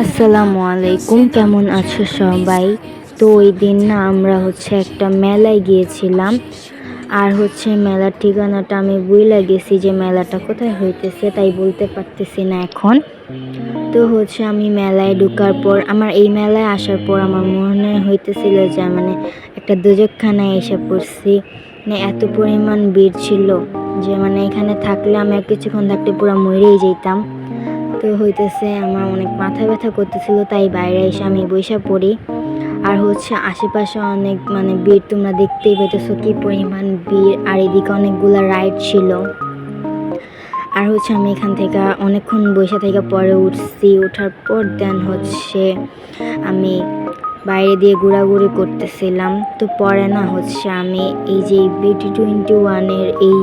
আসসালামু আলাইকুম, কেমন আছো সবাই? তো ওই দিন না আমরা একটা মেলায় গিয়েছিলাম। আর মেলার ঠিকানাটা আমি ভুলে গেছি যে মেলাটা কোথায় হইতেছে, তাই বলতে পারতেছি না এখন। তো আমি মেলায় ঢোকার পর, আমার এই মেলায় আসার পর আমার মনে হইতেছিল যে একটা দোজকখানায় এসে পড়ছি। এত পরিমাণ ভিড় ছিল যে এখানে থাকলে আমি আর কিছুক্ষণ থাকতে পুরো মরেই যেতাম। তো আমার অনেক মাথা ব্যথা করতেছিল, তাই বাইরে এসে আমি বসে পড়ি। আর আশেপাশে অনেক ভিড়, তোমরা দেখতেই পেতেছো কি পরিমাণ ভিড়। আর এদিকে অনেকগুলো রাইড ছিল। আর আমি এখান থেকে অনেকক্ষণ বসে থেকে পরে উঠছি। ওঠার পর দেন আমি বাইরে দিয়ে ঘোরাঘুরি করতেছিলাম। তো পরে না আমি এই যে BT21-এর এই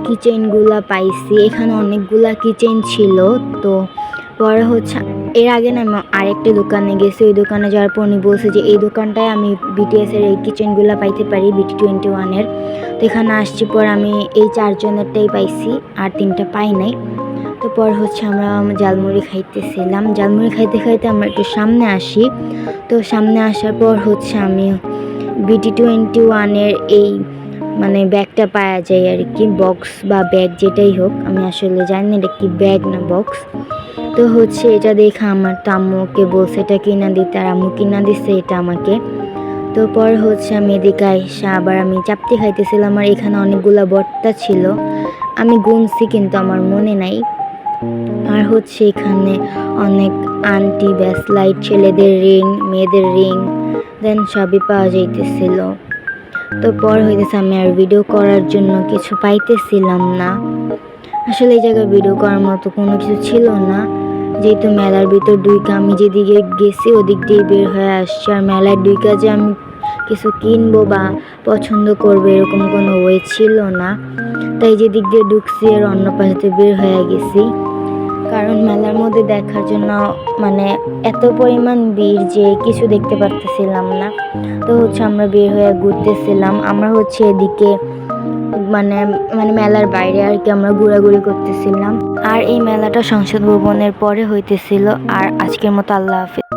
কিচেনগুলা পাইছি। এখানে অনেকগুলা কিচেন ছিল। তো পরে এর আগে না আমি আরেকটা দোকানে গেছি। ওই দোকানে যাওয়ার পর উনি বলছে যে এই দোকানটায় আমি BTS-এর এই কিচেনগুলো পাইতে পারি, BT21-এর। তো এখানে আসছি পর আমি এই 4 জনেরটাই পাইছি, আর 3টা পাই নাই। তো পর আমরা ঝালমুড়ি খাইতেছিলাম। ঝালমুড়ি খাইতে খাইতে আমরা একটু সামনে আসি। তো সামনে আসার পর আমি BT21-এর এই ব্যাগটা পাওয়া যায় আর কি, বক্স বা ব্যাগ যেটাই হোক, আমি আসলে জানি না এটা কি ব্যাগ না বক্স। তো এটা দেখে আমার আম্মুকে বলছে এটা কিনা দিতে, আর আম্মু কিনা দিচ্ছে এটা আমাকে। তো পর আমি এদিকে আইসা আবার আমি চাপটি খাইতেছিলাম। আর এখানে অনেকগুলা ভর্তা ছিল, আমি গুনছি কিন্তু আমার মনে নাই। আর এখানে অনেক আন্টি ব্যাসলাইট, ছেলেদের রিং, মেয়েদের রিং দেন সবই পাওয়া যাইতেছিল। তো পর আমি আর ভিডিও করার জন্য কিছু পাইতেছিলাম না। আসলে এই জায়গায় ভিডিও করার মতো কোনো কিছু ছিল না, যেহেতু মেলার ভিতর ঢুইকা আমি যেদিকে গেছি ওদিক দিয়ে বের হয়ে আসছি। আর মেলায় ঢুইকা যে আমি কিছু কিনবো বা পছন্দ করবো এরকম কোনো ওয়ে ছিল না, তাই যেদিক দিয়ে ঢুকছি আর অন্য পাশে বের হয়ে গেছি। কারণ মেলার মধ্যে দেখার জন্য এত পরিমাণ ভিড় যে কিছু দেখতে পারতেছিলাম না। তো আমরা বের হয়ে ঘুরতেছিলাম। আমরা এদিকে মেলার বাইরে আর কি আমরা ঘোরাঘুরি করতেছিলাম। আর এই মেলাটা সংসদ ভবনের পরে হইতেছিল। আর আজকের মতো আল্লাহ হাফেজ।